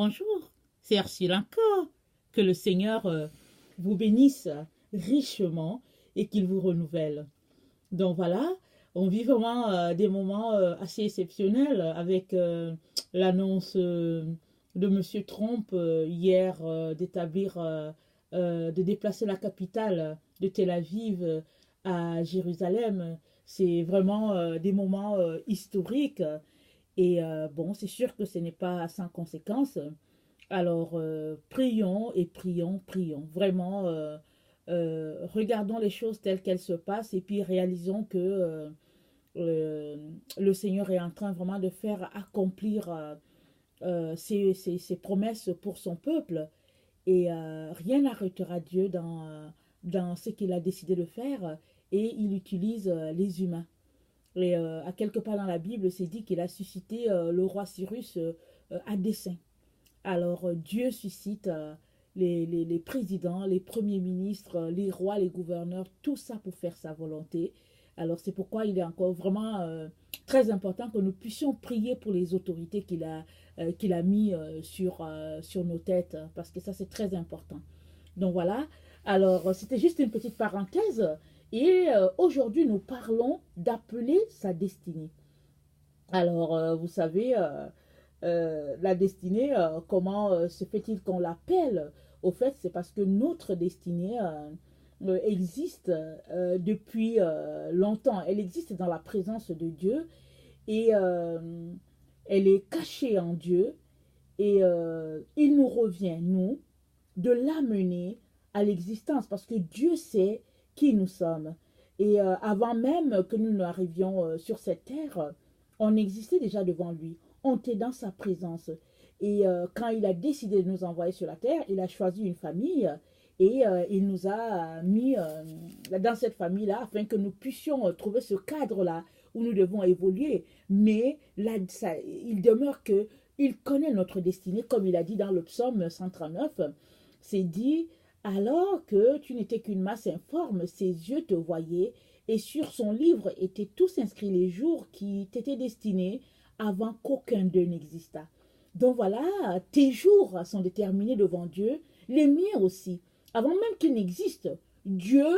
Bonjour, c'est Ursule encore. Que le Seigneur vous bénisse richement et qu'il vous renouvelle. Donc voilà, on vit vraiment des moments assez exceptionnels avec l'annonce de Monsieur Trump hier de déplacer la capitale de Tel Aviv à Jérusalem. C'est vraiment des moments historiques et bon, c'est sûr que ce n'est pas sans conséquences. Alors, prions et prions, prions. Vraiment, regardons les choses telles qu'elles se passent et puis réalisons que euh, le Seigneur est en train vraiment de faire accomplir ses promesses pour son peuple. Et rien n'arrêtera Dieu dans ce qu'il a décidé de faire. Et il utilise les humains. Et à quelque part dans la Bible, c'est dit qu'il a suscité le roi Cyrus à dessein. Alors Dieu suscite les présidents, les premiers ministres, les rois, les gouverneurs, tout ça pour faire sa volonté. Alors c'est pourquoi il est encore vraiment très important que nous puissions prier pour les autorités qu'il a mis sur nos têtes, parce que ça c'est très important. Donc voilà, alors c'était juste une petite parenthèse. Et aujourd'hui, nous parlons d'appeler sa destinée. Alors, vous savez, la destinée, comment se fait-il qu'on l'appelle? Au fait, c'est parce que notre destinée existe depuis longtemps. Elle existe dans la présence de Dieu et elle est cachée en Dieu. Et il nous revient, nous, de l'amener à l'existence parce que Dieu sait qui nous sommes. Et avant même que nous n'arrivions sur cette terre, on existait déjà devant lui. On était dans sa présence. Et quand il a décidé de nous envoyer sur la terre, il a choisi une famille et il nous a mis dans cette famille-là afin que nous puissions trouver ce cadre-là où nous devons évoluer. Mais là, il demeure que il connaît notre destinée, comme il a dit dans le psaume 139. C'est dit, alors que tu n'étais qu'une masse informe, ses yeux te voyaient, et sur son livre étaient tous inscrits les jours qui t'étaient destinés avant qu'aucun d'eux n'existât. Donc voilà, tes jours sont déterminés devant Dieu, les miens aussi. Avant même qu'ils n'existent, Dieu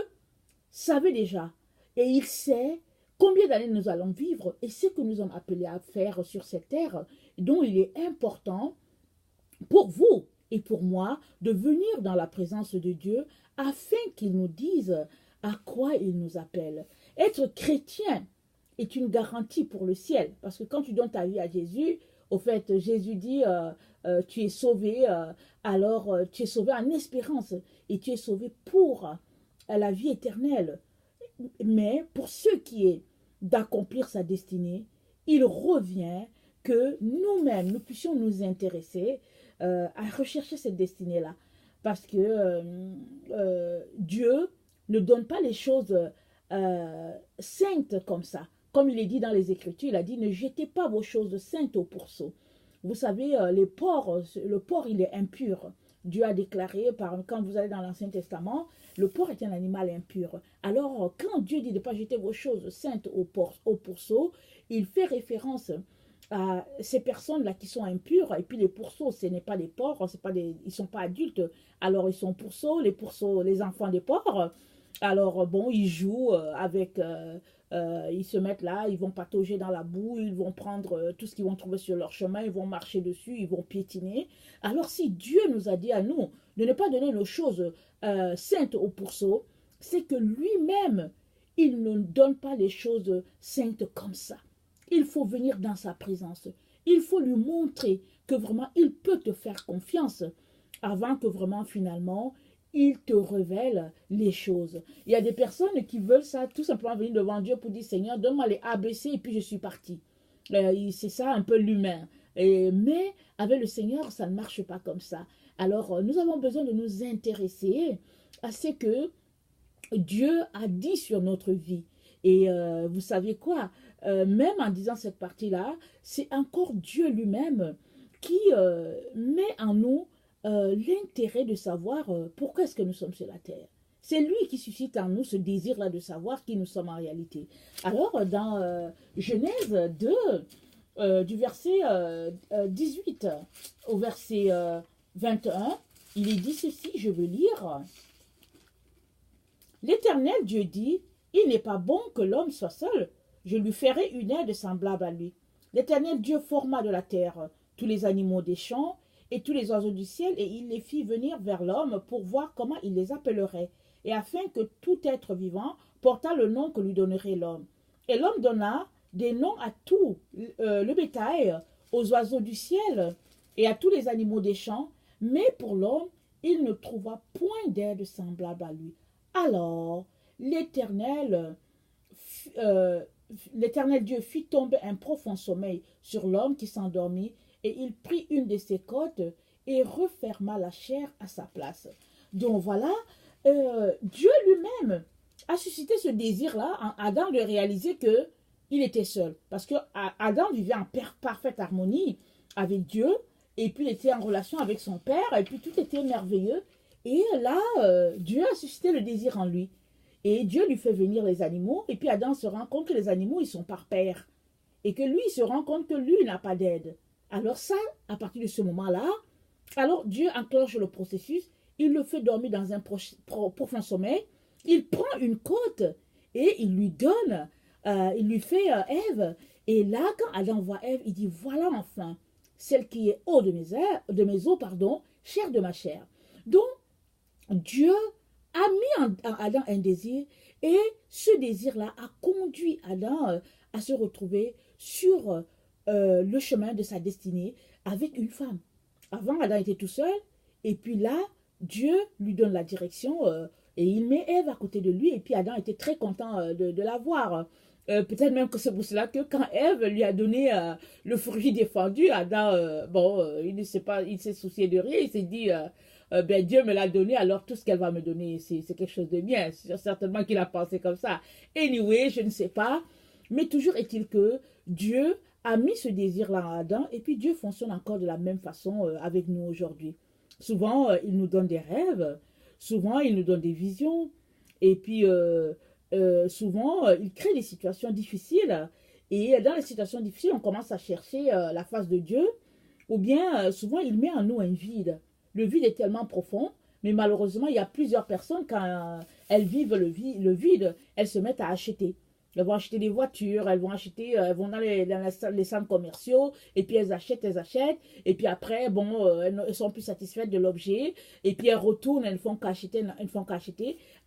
savait déjà, et il sait combien d'années nous allons vivre, et ce que nous sommes appelés à faire sur cette terre, dont il est important pour vous et pour moi de venir dans la présence de Dieu afin qu'il nous dise à quoi il nous appelle. Être chrétien est une garantie pour le ciel. Parce que quand tu donnes ta vie à Jésus, au fait, Jésus dit, tu es sauvé, alors tu es sauvé en espérance et tu es sauvé pour la vie éternelle. Mais pour ce qui est d'accomplir sa destinée, il revient que nous-mêmes, nous puissions nous intéresser à rechercher cette destinée-là. Parce que Dieu ne donne pas les choses saintes comme ça. Comme il est dit dans les Écritures, il a dit, ne jetez pas vos choses saintes au pourceau. Vous savez, le porc, il est impur. Dieu a déclaré, quand vous allez dans l'Ancien Testament, le porc est un animal impur. Alors, quand Dieu dit de ne pas jeter vos choses saintes au pourceau, il fait référence à ces personnes-là qui sont impures. Et puis les pourceaux, ce n'est pas des porcs, ils ne sont pas adultes. Alors, ils sont pourceaux, les enfants des porcs. Alors, bon, ils jouent ils se mettent là, ils vont patauger dans la boue, ils vont prendre tout ce qu'ils vont trouver sur leur chemin, ils vont marcher dessus, ils vont piétiner. Alors, si Dieu nous a dit à nous de ne pas donner nos choses saintes au pourceau, c'est que lui-même, il ne donne pas les choses saintes comme ça. Il faut venir dans sa présence. Il faut lui montrer que vraiment, il peut te faire confiance avant que vraiment, finalement, il te révèle les choses. Il y a des personnes qui veulent ça, tout simplement venir devant Dieu pour dire, Seigneur, donne-moi les ABC et puis je suis parti. C'est ça un peu l'humain. Mais avec le Seigneur, ça ne marche pas comme ça. Alors, nous avons besoin de nous intéresser à ce que Dieu a dit sur notre vie. Et vous savez quoi? Même en disant cette partie-là, c'est encore Dieu lui-même qui met en nous l'intérêt de savoir pourquoi est-ce que nous sommes sur la terre. C'est lui qui suscite en nous ce désir-là de savoir qui nous sommes en réalité. Alors, dans Genèse 2, du verset 18 au verset 21, il est dit ceci, je veux lire. L'Éternel Dieu dit, il n'est pas bon que l'homme soit seul, je lui ferai une aide semblable à lui. L'Éternel Dieu forma de la terre tous les animaux des champs et tous les oiseaux du ciel, et il les fit venir vers l'homme pour voir comment il les appellerait, et afin que tout être vivant portât le nom que lui donnerait l'homme. Et l'homme donna des noms à tout le bétail, aux oiseaux du ciel et à tous les animaux des champs, mais pour l'homme, il ne trouva point d'aide semblable à lui. Alors euh, l'Éternel Dieu fit tomber un profond sommeil sur l'homme qui s'endormit, et il prit une de ses côtes et referma la chair à sa place. Donc voilà, Dieu lui-même a suscité ce désir-là en Adam de réaliser que il était seul. Parce que Adam vivait en parfaite harmonie avec Dieu, et puis il était en relation avec son père, et puis tout était merveilleux. Et là, Dieu a suscité le désir en lui. Et Dieu lui fait venir les animaux, et puis Adam se rend compte que les animaux, ils sont par paire. Et que lui, il se rend compte que lui, il n'a pas d'aide. Alors ça, à partir de ce moment-là, alors Dieu enclenche le processus, il le fait dormir dans un profond sommeil, il prend une côte et il lui donne, il lui fait Ève. Et là, quand Adam voit Ève, il dit, voilà enfin, celle qui est haut de mes os, pardon, chair de ma chair. Donc, Dieu a mis en Adam un désir, et ce désir-là a conduit Adam à se retrouver sur le chemin de sa destinée avec une femme. Avant, Adam était tout seul, et puis là, Dieu lui donne la direction et il met Ève à côté de lui, et puis Adam était très content de la voir. Peut-être même que c'est pour cela que quand Ève lui a donné le fruit défendu, Adam, il ne s'est pas, il s'est soucié de rien, il s'est dit, ben Dieu me l'a donné, alors tout ce qu'elle va me donner, c'est quelque chose de bien. C'est certainement qu'il a pensé comme ça. Anyway, je ne sais pas, mais toujours est-il que Dieu a mis ce désir-là en Adam, et puis Dieu fonctionne encore de la même façon avec nous aujourd'hui. Souvent, il nous donne des rêves, souvent, il nous donne des visions, et puis souvent, il crée des situations difficiles, et dans les situations difficiles, on commence à chercher la face de Dieu, ou bien souvent, il met en nous un vide. Le vide est tellement profond, mais malheureusement, il y a plusieurs personnes, quand elles vivent le vide, elles se mettent à acheter. Elles vont acheter des voitures, elles vont acheter, elles vont dans les centres commerciaux, et puis elles achètent, et puis après, elles ne sont plus satisfaites de l'objet, et puis elles retournent, elles ne font qu'acheter,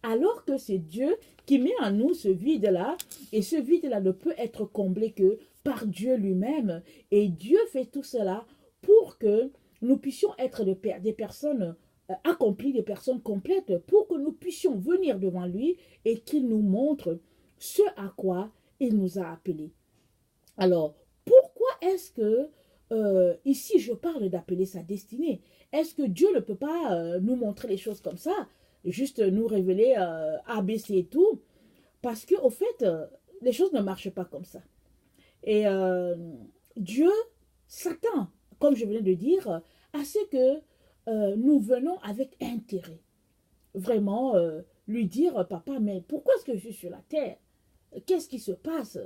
alors que c'est Dieu qui met en nous ce vide-là, et ce vide-là ne peut être comblé que par Dieu lui-même, et Dieu fait tout cela pour que nous puissions être des personnes accomplies, des personnes complètes, pour que nous puissions venir devant lui et qu'il nous montre ce à quoi il nous a appelés. Alors, pourquoi est-ce que ici je parle d'appeler sa destinée? Est-ce que Dieu ne peut pas nous montrer les choses comme ça, juste nous révéler A, B, C et tout? Parce que au fait, les choses ne marchent pas comme ça. Et Dieu s'attend, comme je venais de dire, à ce que nous venons avec intérêt. Vraiment, lui dire, papa, mais pourquoi est-ce que je suis sur la terre? Qu'est-ce qui se passe?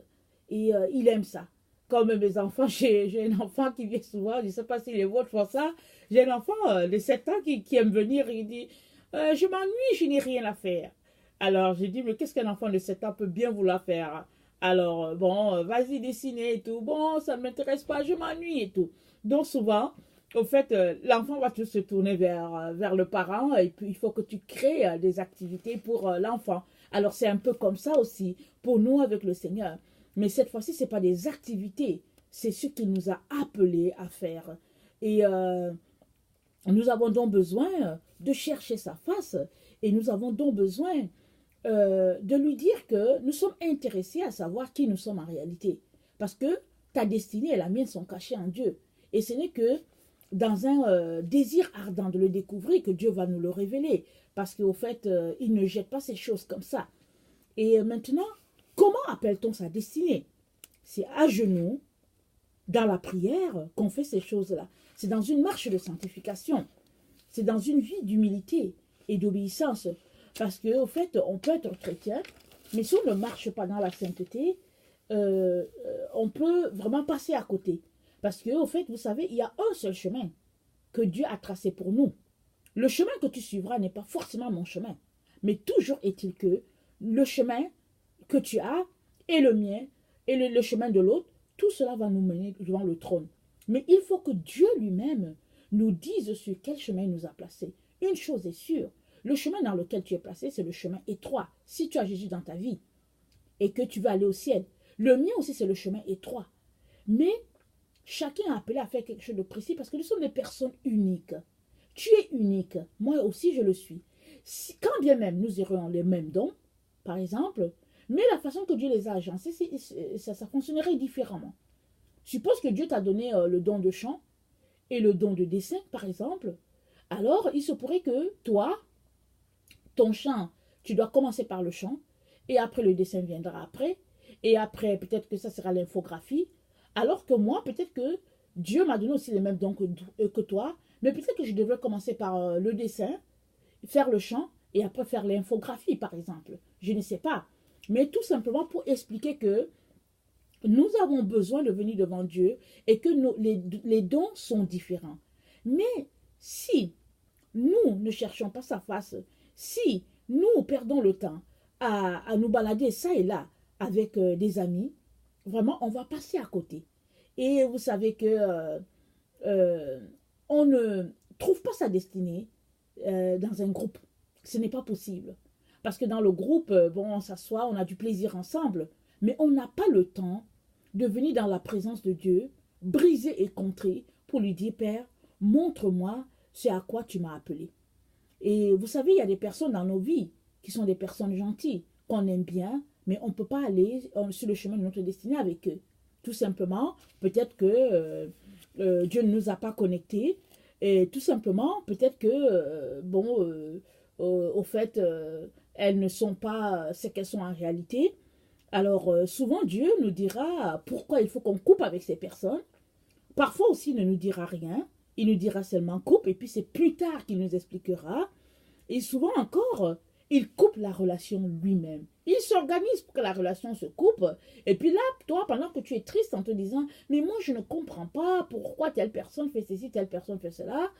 Et il aime ça. Comme mes enfants, j'ai un enfant qui vient souvent, je ne sais pas si les vôtres font ça, j'ai un enfant de 7 ans qui aime venir, il dit, je m'ennuie, je n'ai rien à faire. Alors, j'ai dit, mais qu'est-ce qu'un enfant de 7 ans peut bien vouloir faire? Alors, vas-y, dessiner et tout. Bon, ça ne m'intéresse pas, je m'ennuie et tout. Donc, souvent, au fait, l'enfant va se tourner vers le parent, et puis il faut que tu crées des activités pour l'enfant. Alors, c'est un peu comme ça aussi pour nous avec le Seigneur. Mais cette fois-ci, ce n'est pas des activités, c'est ce qu'il nous a appelés à faire. Et nous avons donc besoin de chercher sa face, et nous avons donc besoin de lui dire que nous sommes intéressés à savoir qui nous sommes en réalité. Parce que ta destinée et la mienne sont cachées en Dieu. Et ce n'est que dans un désir ardent de le découvrir que Dieu va nous le révéler. Parce qu'au fait, il ne jette pas ces choses comme ça. Et maintenant, comment appelle-t-on sa destinée? C'est à genoux, dans la prière, qu'on fait ces choses-là. C'est dans une marche de sanctification. C'est dans une vie d'humilité et d'obéissance. Parce qu'au fait, on peut être chrétien, mais si on ne marche pas dans la sainteté, on peut vraiment passer à côté. Parce que, au fait, vous savez, il y a un seul chemin que Dieu a tracé pour nous. Le chemin que tu suivras n'est pas forcément mon chemin. Mais toujours est-il que le chemin que tu as et le mien et le chemin de l'autre, tout cela va nous mener devant le trône. Mais il faut que Dieu lui-même nous dise sur quel chemin il nous a placés. Une chose est sûre, le chemin dans lequel tu es placé, c'est le chemin étroit. Si tu as Jésus dans ta vie et que tu veux aller au ciel, le mien aussi, c'est le chemin étroit. Mais chacun est appelé à faire quelque chose de précis parce que nous sommes des personnes uniques. Tu es unique, moi aussi je le suis. Si, quand bien même nous aurions les mêmes dons, par exemple, mais la façon que Dieu les a agencés, ça fonctionnerait différemment. Suppose que Dieu t'a donné le don de chant et le don de dessin, par exemple. Alors, il se pourrait que toi, ton chant, tu dois commencer par le chant, et après le dessin viendra après, et après peut-être que ça sera l'infographie, alors que moi, peut-être que Dieu m'a donné aussi les mêmes dons que toi, mais peut-être que je devrais commencer par le dessin, faire le chant, et après faire l'infographie, par exemple. Je ne sais pas. Mais tout simplement pour expliquer que nous avons besoin de venir devant Dieu et que les dons sont différents. Mais si nous ne cherchons pas sa face, si nous perdons le temps à nous balader ça et là avec des amis, vraiment, on va passer à côté. Et vous savez que on ne trouve pas sa destinée dans un groupe. Ce n'est pas possible. Parce que dans le groupe, bon, on s'assoit, on a du plaisir ensemble, mais on n'a pas le temps de venir dans la présence de Dieu, briser et contrer, pour lui dire, Père, montre-moi ce à quoi tu m'as appelé. Et vous savez, il y a des personnes dans nos vies qui sont des personnes gentilles, qu'on aime bien, mais on ne peut pas aller sur le chemin de notre destinée avec eux. Tout simplement, peut-être que Dieu ne nous a pas connectés, et tout simplement, peut-être que, au fait, elles ne sont pas ce qu'elles sont en réalité. Alors, souvent, Dieu nous dira pourquoi il faut qu'on coupe avec ces personnes. Parfois aussi, il ne nous dira rien. Il nous dira seulement coupe, et puis c'est plus tard qu'il nous expliquera. Et souvent encore, il coupe la relation lui-même. Il s'organise pour que la relation se coupe. Et puis là, toi, pendant que tu es triste en te disant, mais moi, je ne comprends pas pourquoi telle personne fait ceci, telle personne fait cela.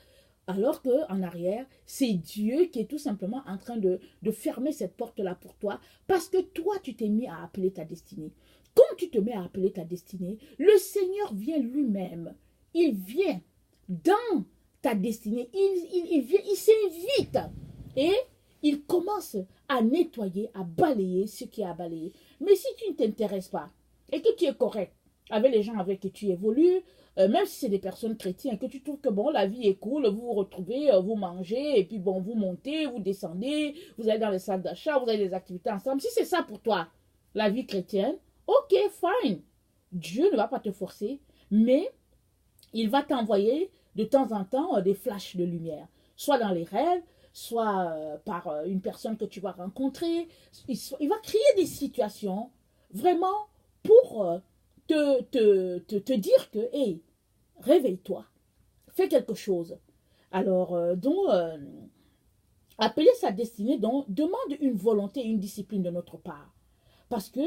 Alors qu'en arrière, c'est Dieu qui est tout simplement en train de fermer cette porte-là pour toi parce que toi, tu t'es mis à appeler ta destinée. Quand tu te mets à appeler ta destinée, le Seigneur vient lui-même. Il vient dans ta destinée. Il vient, il s'invite et il commence à nettoyer, à balayer ce qui est à balayer. Mais si tu ne t'intéresses pas et que tu es correct avec les gens avec qui tu évolues, même si c'est des personnes chrétiennes, que tu trouves que bon, la vie est cool, vous vous retrouvez, vous mangez, et puis bon, vous montez, vous descendez, vous allez dans les salles d'achat, vous avez des activités ensemble. Si c'est ça pour toi, la vie chrétienne, ok, fine. Dieu ne va pas te forcer, mais il va t'envoyer de temps en temps des flashs de lumière, soit dans les rêves, soit par une personne que tu vas rencontrer. Il va créer des situations vraiment pour te dire que, hey, réveille-toi, fais quelque chose. Alors, appeler sa destinée, donc, demande une volonté, une discipline de notre part. Parce que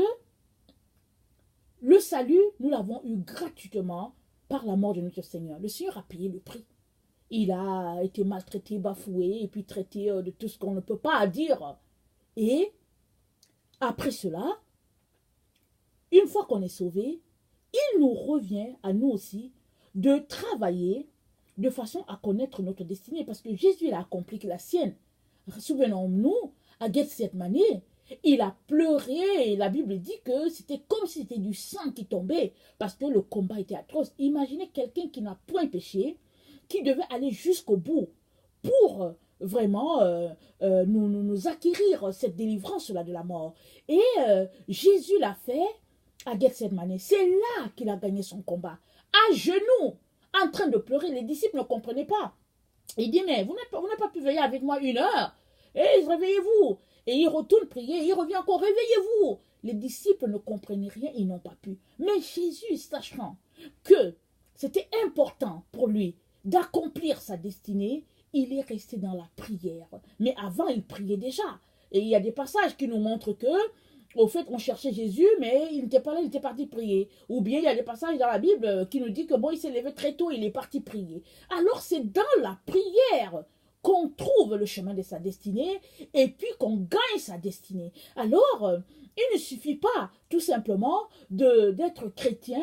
le salut, nous l'avons eu gratuitement par la mort de notre Seigneur. Le Seigneur a payé le prix. Il a été maltraité, bafoué, et puis traité de tout ce qu'on ne peut pas dire. Et après cela, une fois qu'on est sauvé, il nous revient à nous aussi de travailler de façon à connaître notre destinée. Parce que Jésus il a accompli la sienne. Souvenons-nous, à Gethsemane, il a pleuré et la Bible dit que c'était comme si c'était du sang qui tombait parce que le combat était atroce. Imaginez quelqu'un qui n'a point péché, qui devait aller jusqu'au bout pour vraiment nous acquérir cette délivrance-là de la mort. Et Jésus l'a fait à Gethsemane. C'est là qu'il a gagné son combat. À genoux, en train de pleurer. Les disciples ne comprenaient pas. Il dit, mais vous n'avez pas pu veiller avec moi 1 heure. Et réveillez-vous. Et il retourne prier. Il revient encore, réveillez-vous. Les disciples ne comprenaient rien, ils n'ont pas pu. Mais Jésus, sachant que c'était important pour lui d'accomplir sa destinée, il est resté dans la prière. Mais avant, il priait déjà. Et il y a des passages qui nous montrent que au fait, on cherchait Jésus, mais il n'était pas là, il était parti prier. Ou bien il y a des passages dans la Bible qui nous disent que bon, il s'est levé très tôt, il est parti prier. Alors c'est dans la prière qu'on trouve le chemin de sa destinée et puis qu'on gagne sa destinée. Alors, il ne suffit pas tout simplement d'être chrétien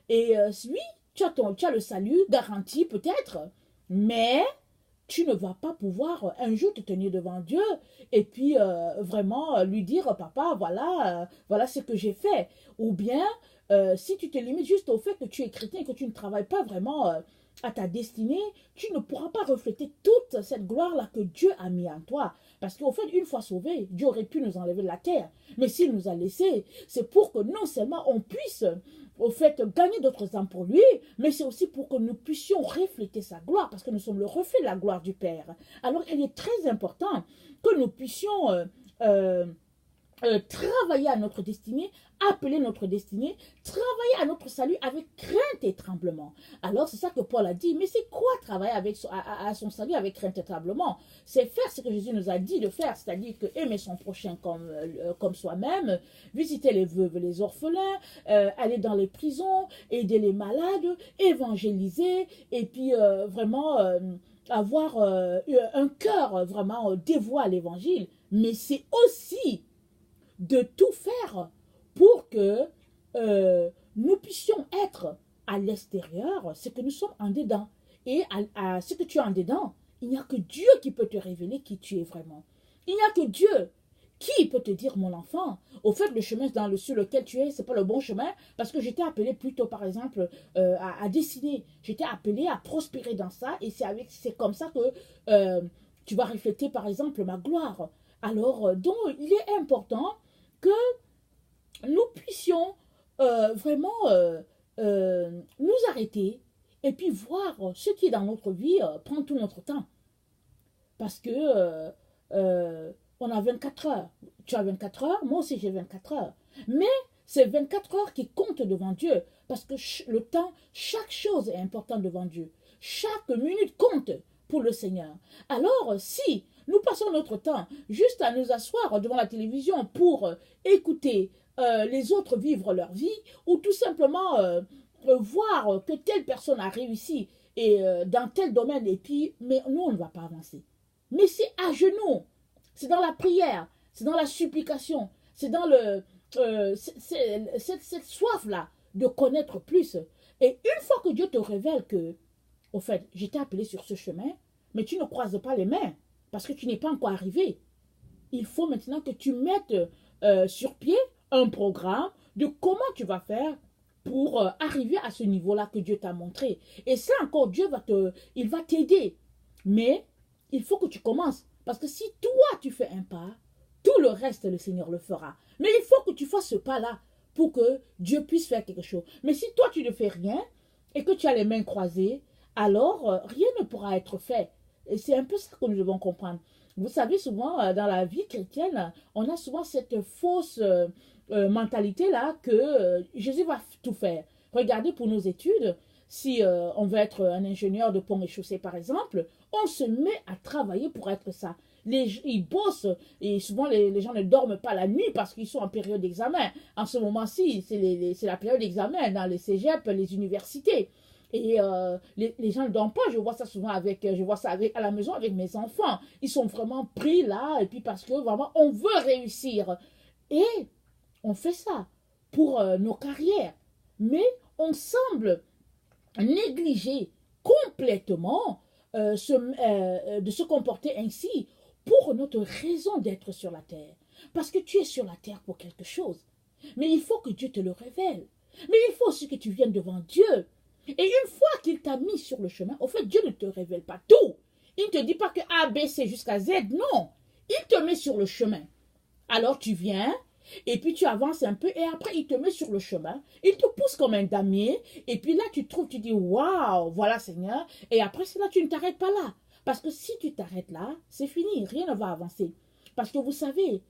et oui, tu as le salut garanti peut-être, mais tu ne vas pas pouvoir un jour te tenir devant Dieu et puis vraiment lui dire, papa, voilà ce que j'ai fait. Ou bien, si tu te limites juste au fait que tu es chrétien et que tu ne travailles pas vraiment à ta destinée, tu ne pourras pas refléter toute cette gloire-là que Dieu a mis en toi. Parce qu'au fait, une fois sauvé, Dieu aurait pu nous enlever de la terre. Mais s'il nous a laissés, c'est pour que non seulement on puisse au fait gagner d'autres âmes pour lui, mais c'est aussi pour que nous puissions refléter sa gloire, parce que nous sommes le reflet de la gloire du Père. Alors il est très important que nous puissions euh, travailler à notre destinée, appeler notre destinée, travailler à notre salut avec crainte et tremblement. Alors c'est ça que Paul a dit, mais c'est quoi travailler à son salut avec crainte et tremblement? C'est faire ce que Jésus nous a dit de faire, c'est-à-dire que aimer son prochain comme soi-même, visiter les veuves, les orphelins, aller dans les prisons, aider les malades, évangéliser, et puis vraiment avoir un cœur vraiment dévoué à l'évangile. Mais c'est aussi de tout faire pour que nous puissions être à l'extérieur ce que nous sommes en dedans. Et à ce que tu es en dedans, il n'y a que Dieu qui peut te révéler qui tu es vraiment. Il n'y a que Dieu qui peut te dire, mon enfant, au fait, le chemin sur lequel tu es, ce n'est pas le bon chemin, parce que j'étais appelé plutôt, par exemple, à dessiner. J'étais appelé à prospérer dans ça, et c'est comme ça que tu vas refléter, par exemple, ma gloire. Alors, donc, il est important que nous puissions vraiment nous arrêter et puis voir ce qui est dans notre vie prend tout notre temps. Parce que on a 24 heures. Tu as 24 heures, moi aussi j'ai 24 heures. Mais c'est 24 heures qui comptent devant Dieu. Parce que le temps, chaque chose est importante devant Dieu. Chaque minute compte pour le Seigneur. Alors, si nous passons notre temps juste à nous asseoir devant la télévision pour écouter les autres vivre leur vie, ou tout simplement voir que telle personne a réussi et, dans tel domaine, et puis, mais nous, on ne va pas avancer. Mais c'est à genoux, c'est dans la prière, c'est dans la supplication, c'est dans cette soif-là de connaître plus. Et une fois que Dieu te révèle que, au fait, j'étais appelé sur ce chemin, mais tu ne croises pas les mains, parce que tu n'es pas encore arrivé. Il faut maintenant que tu mettes sur pied un programme de comment tu vas faire pour arriver à ce niveau-là que Dieu t'a montré. Et ça encore, il va t'aider. Mais il faut que tu commences. Parce que si toi, tu fais un pas, tout le reste, le Seigneur le fera. Mais il faut que tu fasses ce pas-là pour que Dieu puisse faire quelque chose. Mais si toi, tu ne fais rien et que tu as les mains croisées, alors rien ne pourra être fait. Et c'est un peu ça que nous devons comprendre. Vous savez, souvent, dans la vie chrétienne, on a souvent cette fausse mentalité-là que Jésus va tout faire. Regardez pour nos études, si on veut être un ingénieur de pont et chaussée, par exemple, on se met à travailler pour être ça. Ils bossent et souvent les gens ne dorment pas la nuit parce qu'ils sont en période d'examen. En ce moment-ci, c'est la période d'examen dans les cégeps, les universités. Et les gens ne dorment pas. Je vois ça souvent à la maison avec mes enfants. Ils sont vraiment pris là, et puis parce que vraiment, on veut réussir. Et on fait ça pour nos carrières. Mais on semble négliger complètement de se comporter ainsi pour notre raison d'être sur la terre. Parce que tu es sur la terre pour quelque chose. Mais il faut que Dieu te le révèle. Mais il faut aussi que tu viennes devant Dieu. Et une fois qu'il t'a mis sur le chemin, au fait, Dieu ne te révèle pas tout. Il ne te dit pas que A, B, C jusqu'à Z. Non. Il te met sur le chemin. Alors tu viens, et puis tu avances un peu, et après il te met sur le chemin. Il te pousse comme un damier, et puis là tu dis, waouh, voilà Seigneur. Et après cela, tu ne t'arrêtes pas là. Parce que si tu t'arrêtes là, c'est fini, rien ne va avancer. Parce que vous savez,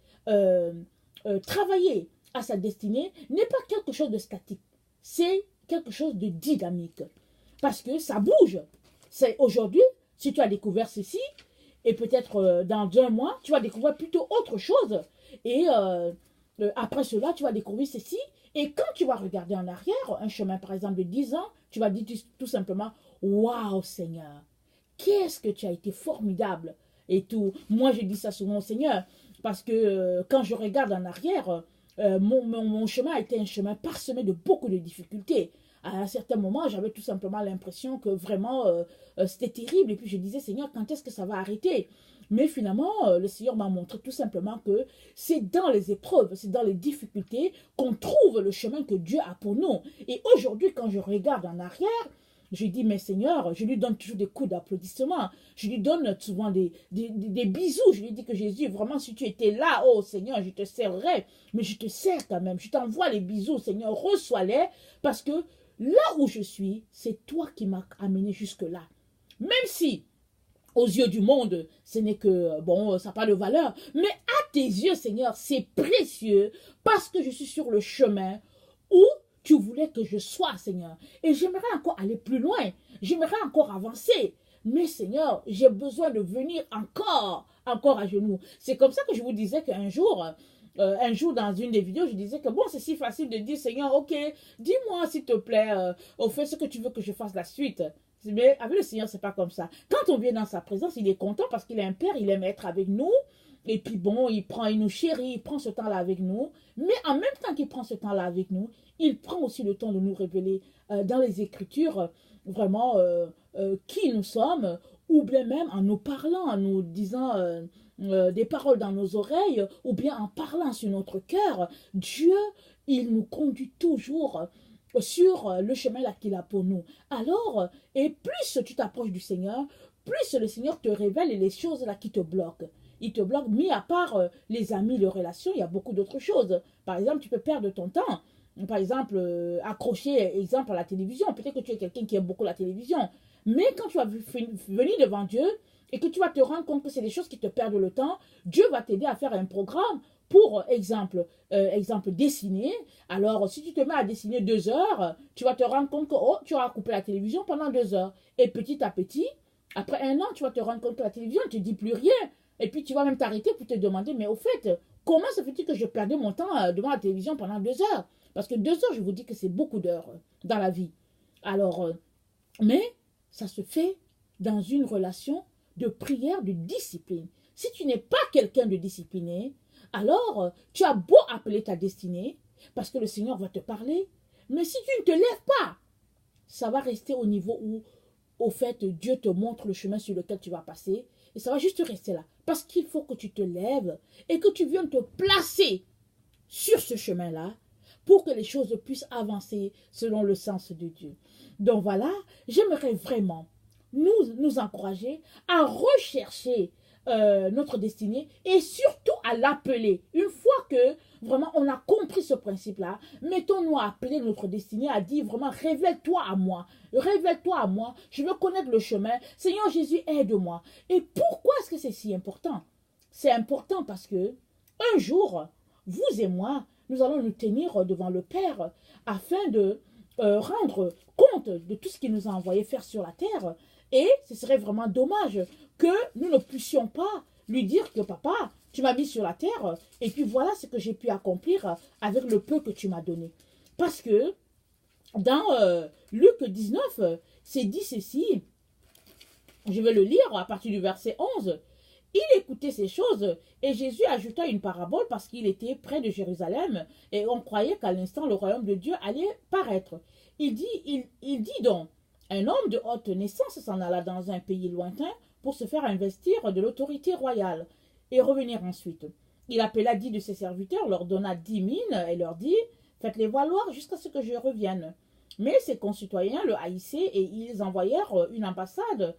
travailler à sa destinée n'est pas quelque chose de statique. C'est quelque chose de dynamique. Parce que ça bouge. C'est aujourd'hui, si tu as découvert ceci, et peut-être dans 2 mois, tu vas découvrir plutôt autre chose. Et après cela, tu vas découvrir ceci. Et quand tu vas regarder en arrière, un chemin par exemple de 10 ans, tu vas dire tout simplement, waouh Seigneur, qu'est-ce que tu as été formidable et tout. Moi, je dis ça souvent au Seigneur parce que quand je regarde en arrière, mon chemin a été un chemin parsemé de beaucoup de difficultés. À un certain moment, j'avais tout simplement l'impression que vraiment c'était terrible. Et puis je disais, Seigneur, quand est-ce que ça va arrêter? Mais finalement, le Seigneur m'a montré tout simplement que c'est dans les épreuves, c'est dans les difficultés qu'on trouve le chemin que Dieu a pour nous. Et aujourd'hui, quand je regarde en arrière, je dis, mais Seigneur, je lui donne toujours des coups d'applaudissement. Je lui donne souvent des bisous. Je lui dis que Jésus, vraiment, si tu étais là, oh Seigneur, je te serrais. Mais je te sers quand même. Je t'envoie les bisous, Seigneur, reçois-les. Parce que là où je suis, c'est toi qui m'as amené jusque-là. Même si, aux yeux du monde, ce n'est que, bon, ça n'a pas de valeur. Mais à tes yeux, Seigneur, c'est précieux parce que je suis sur le chemin où tu voulais que je sois, Seigneur. Et j'aimerais encore aller plus loin. J'aimerais encore avancer. Mais Seigneur, j'ai besoin de venir encore à genoux. C'est comme ça que je vous disais qu'un jour, dans une des vidéos, je disais que bon, c'est si facile de dire, Seigneur, ok, dis-moi s'il te plaît, au fait ce que tu veux que je fasse la suite. Mais avec le Seigneur, c'est pas comme ça. Quand on vient dans sa présence, il est content parce qu'il est un père, il aime être avec nous. Et puis bon, il nous chérit, il prend ce temps-là avec nous. Mais en même temps qu'il prend ce temps-là avec nous, il prend aussi le temps de nous révéler dans les Écritures vraiment qui nous sommes, ou bien même en nous parlant, en nous disant des paroles dans nos oreilles, ou bien en parlant sur notre cœur. Dieu, il nous conduit toujours sur le chemin là qu'il a pour nous. Alors, et plus tu t'approches du Seigneur, plus le Seigneur te révèle les choses là qui te bloquent. Il te bloque, mis à part les amis, les relations, il y a beaucoup d'autres choses. Par exemple, tu peux perdre ton temps. Par exemple, accrocher, exemple, à la télévision. Peut-être que tu es quelqu'un qui aime beaucoup la télévision. Mais quand tu vas venir devant Dieu et que tu vas te rendre compte que c'est des choses qui te perdent le temps, Dieu va t'aider à faire un programme pour exemple dessiner. Alors, si tu te mets à dessiner 2 heures, tu vas te rendre compte que oh, tu auras coupé la télévision pendant 2 heures. Et petit à petit, après un an, tu vas te rendre compte que la télévision ne te dit plus rien. Et puis, tu vas même t'arrêter pour te demander, mais au fait, comment se fait-il que je perdais mon temps devant la télévision pendant 2 heures? Parce que 2 heures, je vous dis que c'est beaucoup d'heures dans la vie. Alors, mais ça se fait dans une relation de prière, de discipline. Si tu n'es pas quelqu'un de discipliné, alors tu as beau appeler ta destinée, parce que le Seigneur va te parler, mais si tu ne te lèves pas, ça va rester au niveau où, au fait, Dieu te montre le chemin sur lequel tu vas passer, et ça va juste rester là. Parce qu'il faut que tu te lèves et que tu viennes te placer sur ce chemin-là pour que les choses puissent avancer selon le sens de Dieu. Donc voilà, j'aimerais vraiment nous encourager à rechercher notre destinée et surtout à l'appeler. Une fois que vraiment on a compris ce principe-là, mettons-nous à appeler notre destinée, à dire vraiment révèle-toi à moi, je veux connaître le chemin, Seigneur Jésus aide-moi. Et pourquoi est-ce que c'est si important? C'est important parce que un jour, vous et moi, nous allons nous tenir devant le Père afin de rendre compte de tout ce qu'il nous a envoyé faire sur la terre. Et ce serait vraiment dommage que nous ne puissions pas lui dire que papa, tu m'as mis sur la terre et puis voilà ce que j'ai pu accomplir avec le peu que tu m'as donné. Parce que dans Luc 19, c'est dit ceci, je vais le lire à partir du verset 11. Il écoutait ces choses et Jésus ajouta une parabole parce qu'il était près de Jérusalem et on croyait qu'à l'instant le royaume de Dieu allait paraître. Il dit donc, un homme de haute naissance s'en alla dans un pays lointain pour se faire investir de l'autorité royale et revenir ensuite. Il appela 10 de ses serviteurs, leur donna 10 000 et leur dit, faites-les valoir jusqu'à ce que je revienne. Mais ses concitoyens le haïssaient et ils envoyèrent une ambassade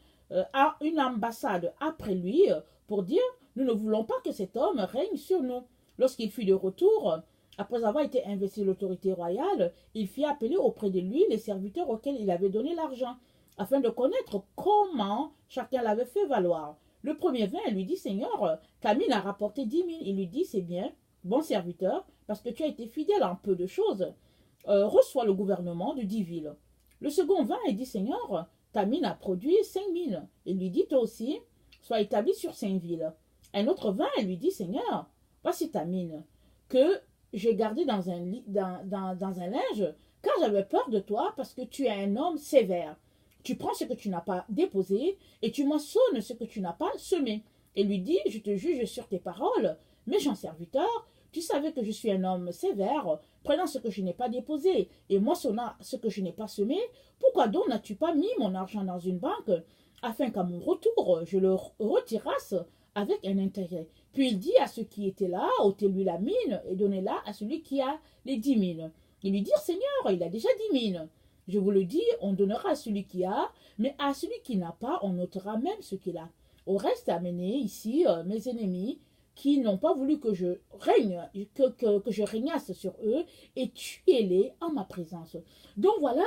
après lui pour dire nous ne voulons pas que cet homme règne sur nous. Lorsqu'il fut de retour, après avoir été investi de l'autorité royale, il fit appeler auprès de lui les serviteurs auxquels il avait donné l'argent, afin de connaître comment chacun l'avait fait valoir. Le premier vint et lui dit, Seigneur, Camille a rapporté 10 000. Il lui dit, c'est bien, bon serviteur, parce que tu as été fidèle en peu de choses. Reçois le gouvernement de 10 villes. Le second vint et dit, Seigneur, ta mine a produit 5 000. Il lui dit, toi aussi, sois établi sur 5 villes. Un autre vint et lui dit, Seigneur, voici ta mine, que j'ai gardé dans dans un linge, car j'avais peur de toi parce que tu es un homme sévère. Tu prends ce que tu n'as pas déposé et tu moissonnes ce que tu n'as pas semé. Et lui dit, je te juge sur tes paroles, méchant serviteur, tu savais que je suis un homme sévère, prenant ce que je n'ai pas déposé et moissonnant ce que je n'ai pas semé, pourquoi donc n'as-tu pas mis mon argent dans une banque, afin qu'à mon retour, je le retirasse avec un intérêt. Puis il dit à ceux qui étaient là, ôtez-lui la mine et donnez-la à celui qui a les 10 000. Ils lui dirent, Seigneur, il a déjà 10 000. Je vous le dis, on donnera à celui qui a, mais à celui qui n'a pas, on ôtera même ce qu'il a. Au reste, amenez ici mes ennemis qui n'ont pas voulu que je règne, que je régnasse sur eux, et tuez-les en ma présence. Donc voilà,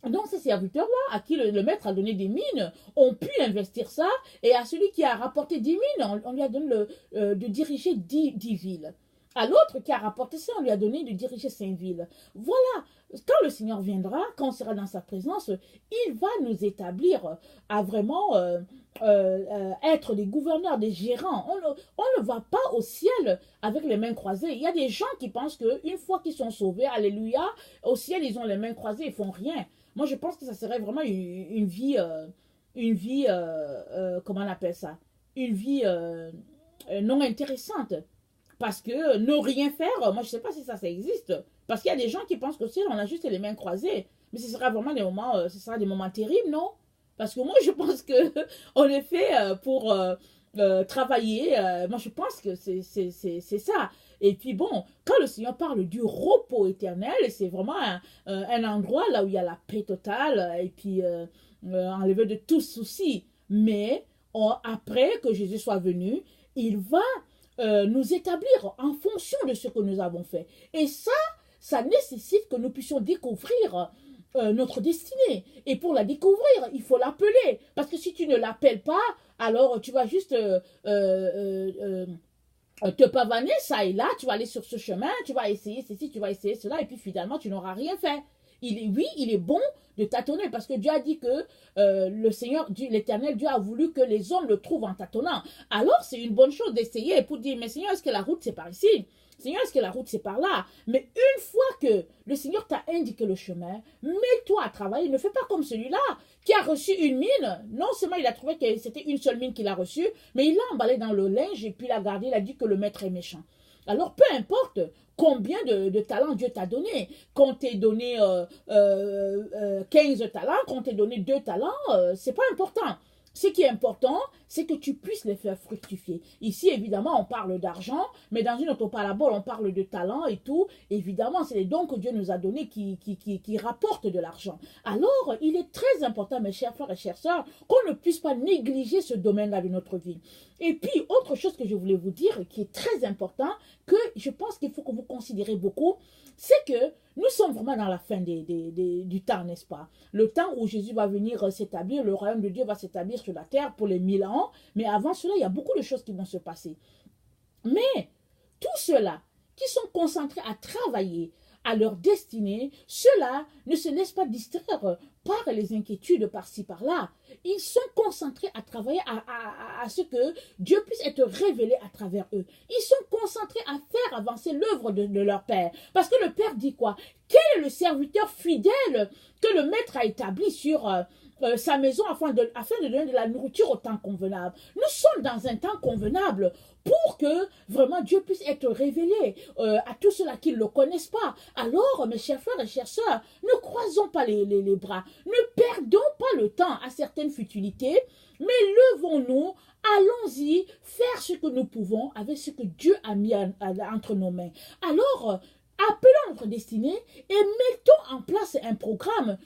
donc ces serviteurs-là, à qui le maître a donné des mines, ont pu investir ça, et à celui qui a rapporté 10 mines, on lui a donné de diriger 10 villes. À l'autre qui a rapporté ça, on lui a donné de diriger 5 villes. Voilà, quand le Seigneur viendra, quand on sera dans sa présence, il va nous établir à vraiment être des gouverneurs, des gérants. On ne va pas au ciel avec les mains croisées. Il y a des gens qui pensent qu'une fois qu'ils sont sauvés, alléluia, au ciel, ils ont les mains croisées, ils font rien. Moi, je pense que ça serait vraiment une vie, comment on appelle ça? Une vie non intéressante. Parce que ne rien faire, moi je ne sais pas si ça existe. Parce qu'il y a des gens qui pensent que si on a juste les mains croisées, mais ce sera vraiment des moments, ce sera des moments terribles, non? Parce que moi je pense que on est fait pour travailler. Moi je pense que c'est ça. Et puis bon, quand le Seigneur parle du repos éternel, c'est vraiment un endroit là où il y a la paix totale et puis enlevé de tout souci. Mais après que Jésus soit venu, il va nous établir en fonction de ce que nous avons fait. Et ça nécessite que nous puissions découvrir notre destinée. Et pour la découvrir, il faut l'appeler. Parce que si tu ne l'appelles pas, alors tu vas juste te pavaner ça et là, tu vas aller sur ce chemin, tu vas essayer ceci, tu vas essayer cela, et puis finalement, tu n'auras rien fait. Oui, il est bon de tâtonner parce que Dieu a dit que le Seigneur, l'Éternel, Dieu a voulu que les hommes le trouvent en tâtonnant. Alors, c'est une bonne chose d'essayer pour dire, mais Seigneur, est-ce que la route, c'est par ici? Seigneur, est-ce que la route, c'est par là? Mais une fois que le Seigneur t'a indiqué le chemin, mets-toi à travailler. Ne fais pas comme celui-là qui a reçu une mine. Non seulement il a trouvé que c'était une seule mine qu'il a reçue, mais il l'a emballé dans le linge et puis l'a gardé. Il a dit que le maître est méchant. Alors, peu importe combien de talents Dieu t'a donné. Qu'on t'ait donné 15 talents, qu'on t'ait donné 2 talents, c'est pas important. Ce qui est important, c'est que tu puisses les faire fructifier. Ici, évidemment, on parle d'argent, mais dans une autre parabole, on parle de talent et tout. Évidemment, c'est les dons que Dieu nous a donnés qui rapportent de l'argent. Alors, il est très important, mes chers frères et chères sœurs, qu'on ne puisse pas négliger ce domaine-là de notre vie. Et puis, autre chose que je voulais vous dire, qui est très important, que je pense qu'il faut que vous considérez beaucoup, c'est que nous sommes vraiment dans la fin du temps, n'est-ce pas? Le temps où Jésus va venir s'établir, le royaume de Dieu va s'établir sur la terre pour les 1000 ans. Mais avant cela, il y a beaucoup de choses qui vont se passer. Mais tous ceux-là qui sont concentrés à travailler à leur destinée, ceux-là ne se laissent pas distraire par les inquiétudes par-ci, par-là. Ils sont concentrés à travailler à ce que Dieu puisse être révélé à travers eux. Ils sont concentrés à faire avancer l'œuvre de leur Père. Parce que le Père dit quoi? Quel est le serviteur fidèle que le Maître a établi sur sa maison afin de donner de la nourriture au temps convenable? Nous sommes dans un temps convenable pour que vraiment Dieu puisse être révélé à tous ceux-là qui ne le connaissent pas. Alors, mes chers frères et chères sœurs, ne croisons pas les bras, ne perdons pas le temps à certaines futilités, mais levons-nous, allons-y, faire ce que nous pouvons avec ce que Dieu a mis entre nos mains. Alors, appelons notre destinée et mettons en place un programme,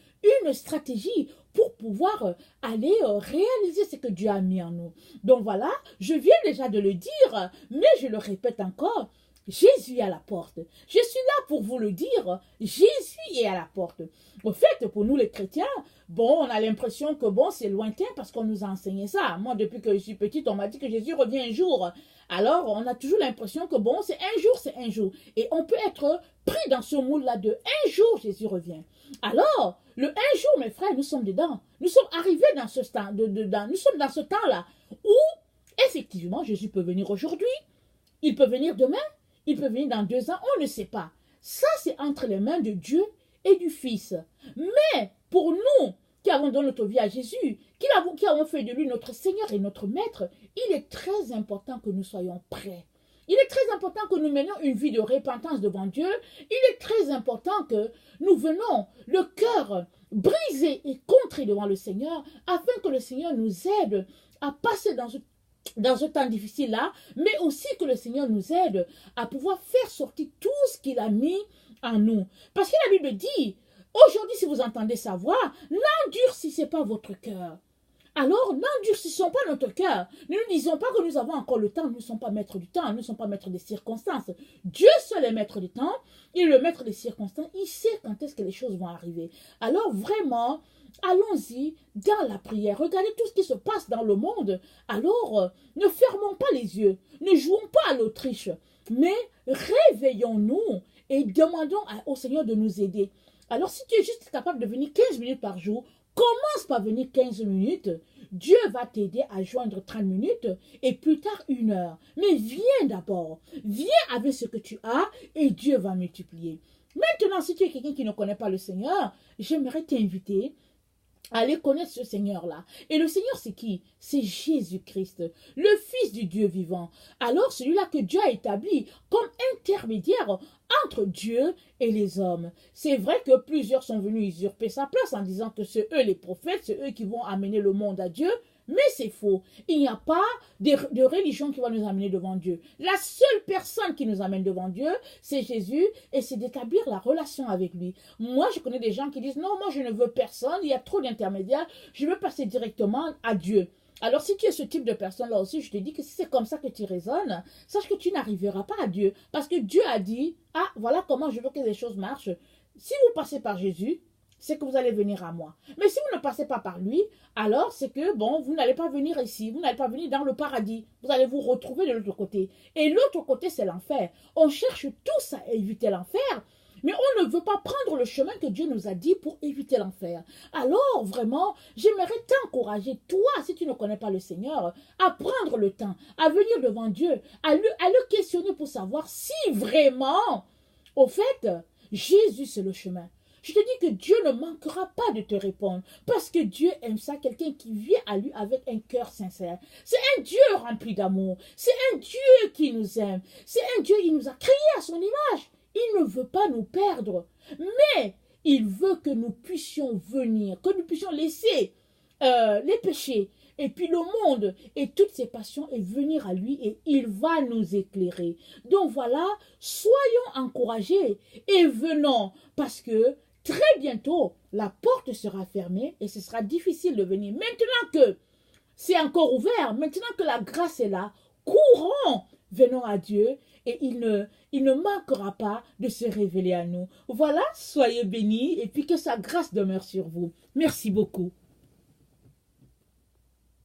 une stratégie pour pouvoir aller réaliser ce que Dieu a mis en nous. Donc voilà, je viens déjà de le dire, mais je le répète encore, Jésus est à la porte. Je suis là pour vous le dire, Jésus est à la porte. Au fait, pour nous les chrétiens, bon, on a l'impression que bon, c'est lointain parce qu'on nous a enseigné ça. Moi, depuis que je suis petite, on m'a dit que Jésus revient un jour. Alors, on a toujours l'impression que bon, c'est un jour, c'est un jour. Et on peut être pris dans ce moule-là de un jour, Jésus revient. Alors, le un jour, mes frères, nous sommes dedans. Nous sommes arrivés dans ce temps, nous sommes dans ce temps-là où, effectivement, Jésus peut venir aujourd'hui, il peut venir demain, il peut venir dans 2 ans, on ne sait pas. Ça, c'est entre les mains de Dieu et du Fils. Mais pour nous qui avons donné notre vie à Jésus, qui avons fait de lui notre Seigneur et notre Maître, il est très important que nous soyons prêts. Il est très important que nous menions une vie de repentance devant Dieu. Il est très important que nous venons le cœur brisé et contré devant le Seigneur, afin que le Seigneur nous aide à passer dans ce temps difficile-là, mais aussi que le Seigneur nous aide à pouvoir faire sortir tout ce qu'il a mis en nous. Parce que la Bible dit, aujourd'hui, si vous entendez sa voix, n'endurcissez pas votre cœur. Alors, n'endurcissons pas notre cœur. Ne nous disons pas que nous avons encore le temps. Nous ne sommes pas maîtres du temps. Nous ne sommes pas maîtres des circonstances. Dieu seul est maître du temps. Il est le maître des circonstances. Il sait quand est-ce que les choses vont arriver. Alors, vraiment, allons-y dans la prière. Regardez tout ce qui se passe dans le monde. Alors, ne fermons pas les yeux. Ne jouons pas à l'Autriche. Mais réveillons-nous et demandons au Seigneur de nous aider. Alors, si tu es juste capable de venir 15 minutes par jour, commence par venir 15 minutes. Dieu va t'aider à joindre 30 minutes et plus tard 1 heure. Mais viens d'abord. Viens avec ce que tu as et Dieu va multiplier. Maintenant, si tu es quelqu'un qui ne connaît pas le Seigneur, j'aimerais t'inviter à aller connaître ce Seigneur-là. Et le Seigneur, c'est qui? C'est Jésus-Christ, le Fils du Dieu vivant. Alors, celui-là que Dieu a établi comme intermédiaire entre Dieu et les hommes. C'est vrai que plusieurs sont venus usurper sa place en disant que c'est eux les prophètes, c'est eux qui vont amener le monde à Dieu. Mais c'est faux. Il n'y a pas de religion qui va nous amener devant Dieu. La seule personne qui nous amène devant Dieu, c'est Jésus, et c'est d'établir la relation avec lui. Moi, je connais des gens qui disent, non, moi je ne veux personne, il y a trop d'intermédiaires, je veux passer directement à Dieu. Alors, si tu es ce type de personne-là aussi, je te dis que si c'est comme ça que tu raisonnes, sache que tu n'arriveras pas à Dieu. Parce que Dieu a dit, ah, voilà comment je veux que les choses marchent. Si vous passez par Jésus, c'est que vous allez venir à moi. Mais si vous ne passez pas par lui, alors c'est que, bon, vous n'allez pas venir ici, vous n'allez pas venir dans le paradis. Vous allez vous retrouver de l'autre côté. Et l'autre côté, c'est l'enfer. On cherche tous à éviter l'enfer, mais on ne veut pas prendre le chemin que Dieu nous a dit pour éviter l'enfer. Alors, vraiment, j'aimerais t'encourager, toi, si tu ne connais pas le Seigneur, à prendre le temps, à venir devant Dieu, à le questionner pour savoir si vraiment, au fait, Jésus, c'est le chemin. Je te dis que Dieu ne manquera pas de te répondre parce que Dieu aime ça, quelqu'un qui vient à lui avec un cœur sincère. C'est un Dieu rempli d'amour. C'est un Dieu qui nous aime. C'est un Dieu qui nous a créés à son image. Il ne veut pas nous perdre, mais il veut que nous puissions venir, que nous puissions laisser les péchés et puis le monde et toutes ses passions et venir à lui et il va nous éclairer. Donc voilà, soyons encouragés et venons parce que très bientôt, la porte sera fermée et ce sera difficile de venir. Maintenant que c'est encore ouvert, maintenant que la grâce est là, courons, venons à Dieu et il ne manquera pas de se révéler à nous. Voilà, soyez bénis et puis que sa grâce demeure sur vous. Merci beaucoup.